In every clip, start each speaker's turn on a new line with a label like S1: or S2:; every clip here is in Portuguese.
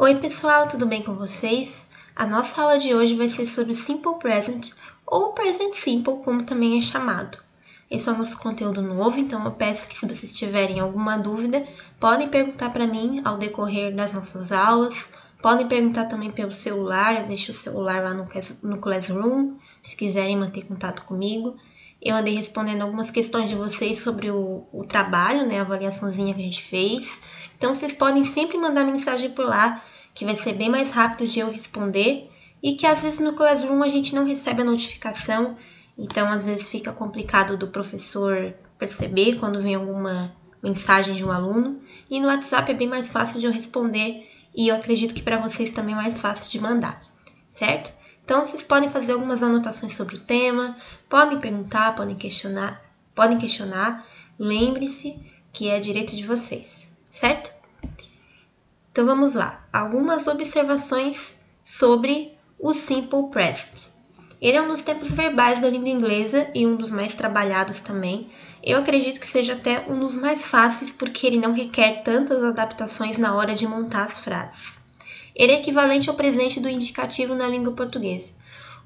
S1: Oi pessoal, tudo bem com vocês? A nossa aula de hoje vai ser sobre Simple Present, ou Present Simple, como também é chamado. Esse é o nosso conteúdo novo, então eu peço que se vocês tiverem alguma dúvida, podem perguntar para mim ao decorrer das nossas aulas, podem perguntar também pelo celular, eu deixo o celular lá no Classroom, se quiserem manter contato comigo. Eu andei respondendo algumas questões de vocês sobre o trabalho, né, a avaliaçãozinha que a gente fez. Então, vocês podem sempre mandar mensagem por lá, que vai ser bem mais rápido de eu responder. E que às vezes no Classroom a gente não recebe a notificação, então às vezes fica complicado do professor perceber quando vem alguma mensagem de um aluno. E no WhatsApp é bem mais fácil de eu responder e eu acredito que para vocês também é mais fácil de mandar, certo? Então, vocês podem fazer algumas anotações sobre o tema, podem perguntar, podem questionar. Lembre-se que é direito de vocês, certo? Então, vamos lá. Algumas observações sobre o Simple Present. Ele é um dos tempos verbais da língua inglesa e um dos mais trabalhados também. Eu acredito que seja até um dos mais fáceis porque ele não requer tantas adaptações na hora de montar as frases. Ele é equivalente ao presente do indicativo na língua portuguesa.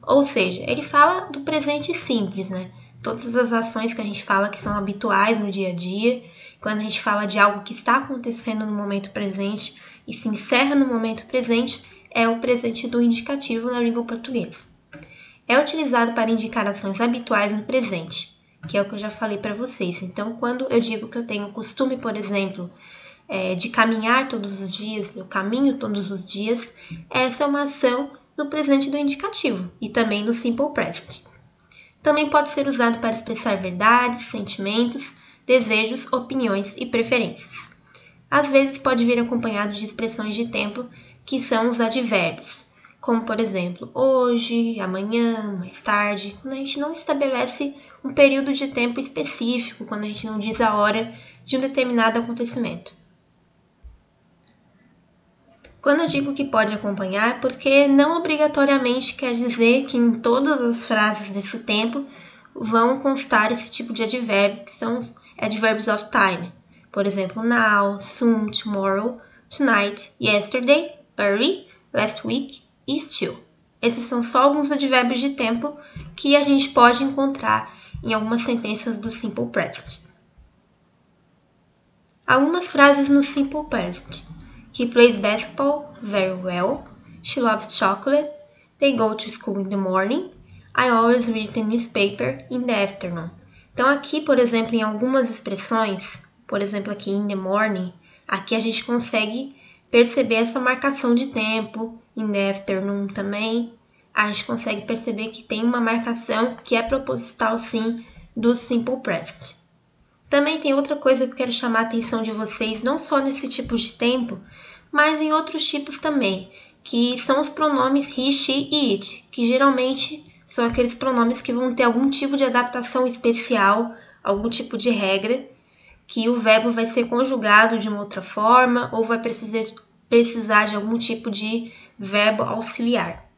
S1: Ou seja, ele fala do presente simples, né? Todas as ações que a gente fala que são habituais no dia a dia, quando a gente fala de algo que está acontecendo no momento presente e se encerra no momento presente, é o presente do indicativo na língua portuguesa. É utilizado para indicar ações habituais no presente, que é o que eu já falei para vocês. Então, quando eu digo que eu tenho o costume, por exemplo, de caminhar todos os dias, eu caminho todos os dias, essa é uma ação no presente do indicativo e também no Simple Present. Também pode ser usado para expressar verdades, sentimentos, desejos, opiniões e preferências. Às vezes pode vir acompanhado de expressões de tempo que são os advérbios, como por exemplo, hoje, amanhã, mais tarde, quando a gente não estabelece um período de tempo específico, quando a gente não diz a hora de um determinado acontecimento. Quando eu digo que pode acompanhar, é porque não obrigatoriamente quer dizer que em todas as frases desse tempo vão constar esse tipo de advérbio, que são os adverbs of time. Por exemplo, now, soon, tomorrow, tonight, yesterday, early, last week e still. Esses são só alguns advérbios de tempo que a gente pode encontrar em algumas sentenças do Simple Present. Algumas frases no Simple Present. He plays basketball very well. She loves chocolate. They go to school in the morning. I always read the newspaper in the afternoon. Então aqui, por exemplo, em algumas expressões, por exemplo aqui in the morning, aqui a gente consegue perceber essa marcação de tempo, in the afternoon também. A gente consegue perceber que tem uma marcação que é proposital sim do Simple Present. Também tem outra coisa que eu quero chamar a atenção de vocês, não só nesse tipo de tempo, mas em outros tipos também, que são os pronomes he, she e it, que geralmente são aqueles pronomes que vão ter algum tipo de adaptação especial, algum tipo de regra, que o verbo vai ser conjugado de uma outra forma ou vai precisar de algum tipo de verbo auxiliar.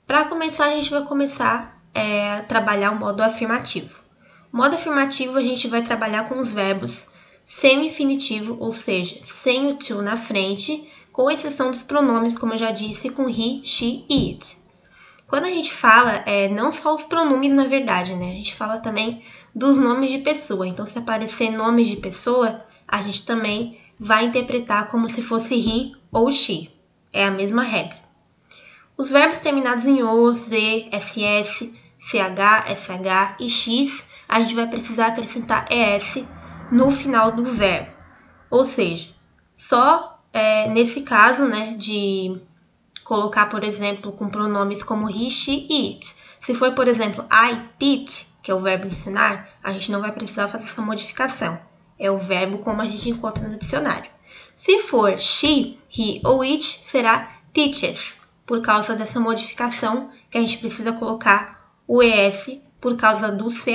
S1: Para começar, a gente vai começar a trabalhar o modo afirmativo. No modo afirmativo, a gente vai trabalhar com os verbos sem o infinitivo, ou seja, sem o to na frente, com exceção dos pronomes, como eu já disse, com he, she e it. Quando a gente fala, não só os pronomes, na verdade, né? A gente fala também dos nomes de pessoa. Então, se aparecer nomes de pessoa, a gente também vai interpretar como se fosse he ou she. É a mesma regra. Os verbos terminados em o, z, ss, ch, sh e x, a gente vai precisar acrescentar es no final do verbo. Ou seja, só nesse caso, né, de colocar, por exemplo, com pronomes como he, she e it. Se for, por exemplo, I teach, que é o verbo ensinar, a gente não vai precisar fazer essa modificação. É o verbo como a gente encontra no dicionário. Se for she, he ou it, será teaches, por causa dessa modificação que a gente precisa colocar o es por causa do ch.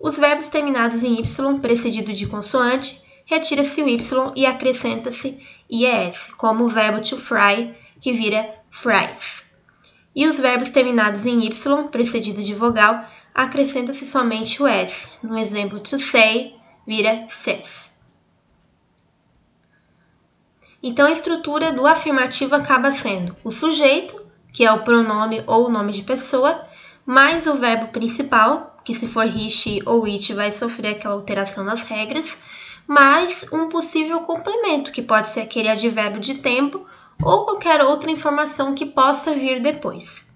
S1: Os verbos terminados em y precedido de consoante, retira-se o y e acrescenta-se ies, como o verbo to fry, que vira fries. E os verbos terminados em y precedido de vogal, acrescenta-se somente o s. No exemplo to say, vira says. Então, a estrutura do afirmativo acaba sendo o sujeito, que é o pronome ou o nome de pessoa, mais o verbo principal, que se for he, she ou it vai sofrer aquela alteração nas regras, mais um possível complemento, que pode ser aquele advérbio de tempo ou qualquer outra informação que possa vir depois.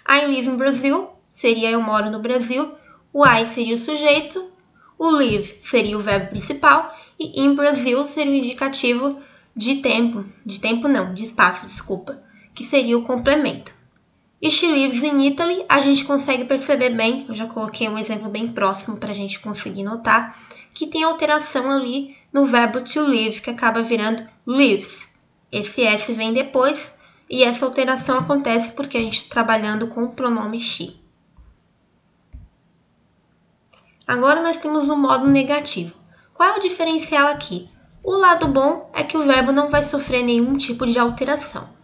S1: I live in Brazil seria eu moro no Brasil, o I seria o sujeito, o live seria o verbo principal e in Brazil seria o indicativo de espaço, desculpa, que seria o complemento. E she lives in Italy, a gente consegue perceber bem, eu já coloquei um exemplo bem próximo para a gente conseguir notar, que tem alteração ali no verbo to live, que acaba virando lives. Esse S vem depois, e essa alteração acontece porque a gente está trabalhando com o pronome she. Agora nós temos o modo negativo. Qual é o diferencial aqui? O lado bom é que o verbo não vai sofrer nenhum tipo de alteração.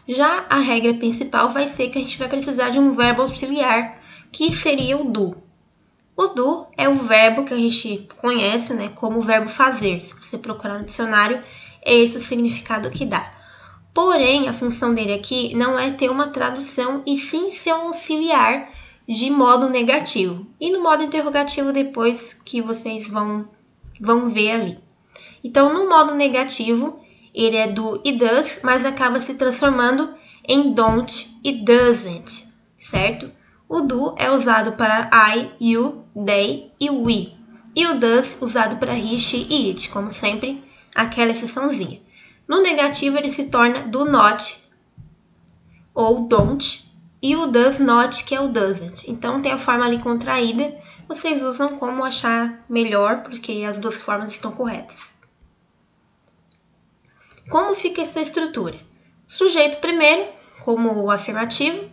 S1: Já a regra principal vai ser que a gente vai precisar de um verbo auxiliar, que seria o do. O do é o verbo que a gente conhece, né, como o verbo fazer. Se você procurar no dicionário, é esse o significado que dá. Porém, a função dele aqui não é ter uma tradução, e sim ser um auxiliar de modo negativo. E no modo interrogativo depois que vocês vão ver ali. Então, no modo negativo, ele é do e does, mas acaba se transformando em don't e doesn't, certo? O do é usado para I, you, they e we. E o does usado para he, she e it, como sempre, aquela exceçãozinha. No negativo, ele se torna do not ou don't e o does not, que é o doesn't. Então, tem a forma ali contraída, vocês usam como achar melhor, porque as duas formas estão corretas. Como fica essa estrutura? Sujeito primeiro, como o afirmativo,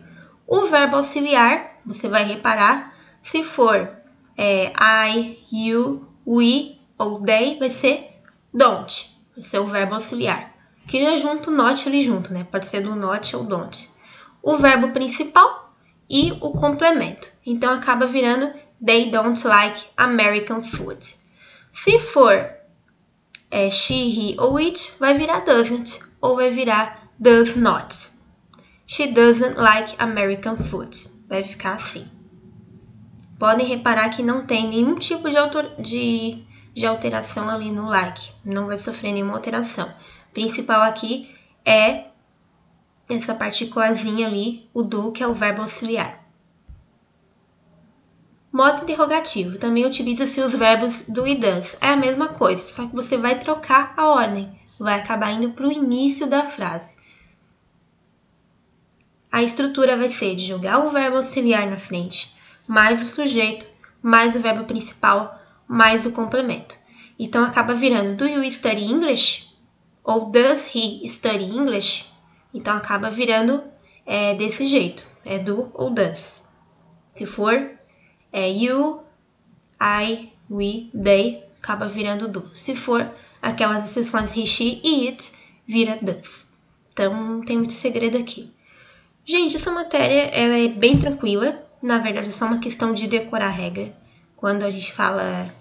S1: o verbo auxiliar, você vai reparar, se for I, you, we ou they, vai ser don't, vai ser o verbo auxiliar, que já junta o not ali junto, né? Pode ser do not ou don't. O verbo principal e o complemento. Então, acaba virando they don't like American food. Se for she, he ou it, vai virar doesn't ou vai virar does not. She doesn't like American food. Vai ficar assim. Podem reparar que não tem nenhum tipo de alteração ali no like. Não vai sofrer nenhuma alteração. O principal aqui é essa partículazinha ali, o do, que é o verbo auxiliar. Modo interrogativo. Também utiliza-se os verbos do e does. É a mesma coisa, só que você vai trocar a ordem. Vai acabar indo para o início da frase. A estrutura vai ser de jogar o verbo auxiliar na frente, mais o sujeito, mais o verbo principal, mais o complemento. Então, acaba virando do you study English? Ou does he study English? Então, acaba virando desse jeito. É do ou does. Se for you, I, we, they, acaba virando do. Se for aquelas exceções he, she e it, vira does. Então, não tem muito segredo aqui. Gente, essa matéria ela é bem tranquila. Na verdade, é só uma questão de decorar a regra. Quando a gente fala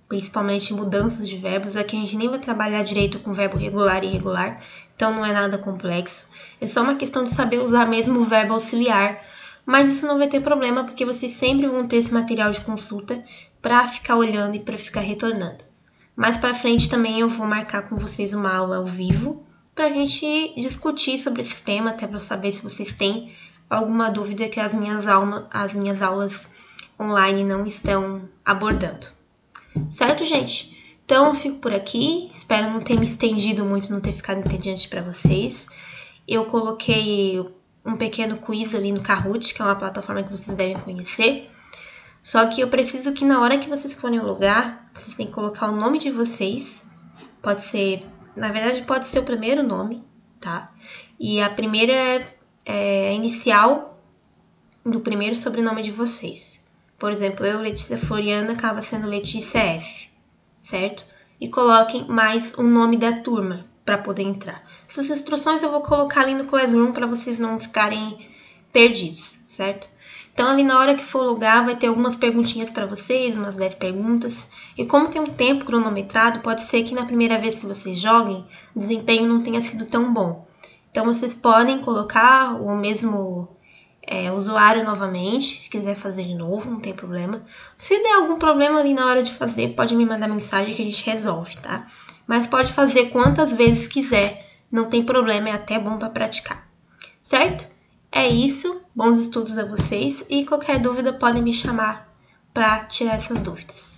S1: principalmente mudanças de verbos, aqui a gente nem vai trabalhar direito com verbo regular e irregular, então não é nada complexo. É só uma questão de saber usar mesmo o verbo auxiliar, mas isso não vai ter problema, porque vocês sempre vão ter esse material de consulta para ficar olhando e para ficar retornando. Mais para frente também eu vou marcar com vocês uma aula ao vivo, para a gente discutir sobre esse tema, até para saber se vocês têm alguma dúvida que as minhas aulas online não estão abordando. Certo, gente? Então, eu fico por aqui. Espero não ter me estendido muito, não ter ficado entediante para vocês. Eu coloquei um pequeno quiz ali no Kahoot, que é uma plataforma que vocês devem conhecer. Só que eu preciso que na hora que vocês forem ao lugar, vocês têm que colocar o nome de vocês. Pode ser, na verdade, pode ser o primeiro nome, tá? E a primeira é a inicial do primeiro sobrenome de vocês. Por exemplo, eu, Letícia Floriana, acaba sendo Letícia F, certo? E coloquem mais o nome da turma para poder entrar. Essas instruções eu vou colocar ali no Classroom para vocês não ficarem perdidos, certo? Então, ali na hora que for logar, vai ter algumas perguntinhas para vocês, umas 10 perguntas. E como tem um tempo cronometrado, pode ser que na primeira vez que vocês joguem, o desempenho não tenha sido tão bom. Então, vocês podem colocar o mesmo usuário novamente, se quiser fazer de novo, não tem problema. Se der algum problema ali na hora de fazer, pode me mandar mensagem que a gente resolve, tá? Mas pode fazer quantas vezes quiser, não tem problema, é até bom para praticar. Certo? É isso, bons estudos a vocês e qualquer dúvida podem me chamar para tirar essas dúvidas.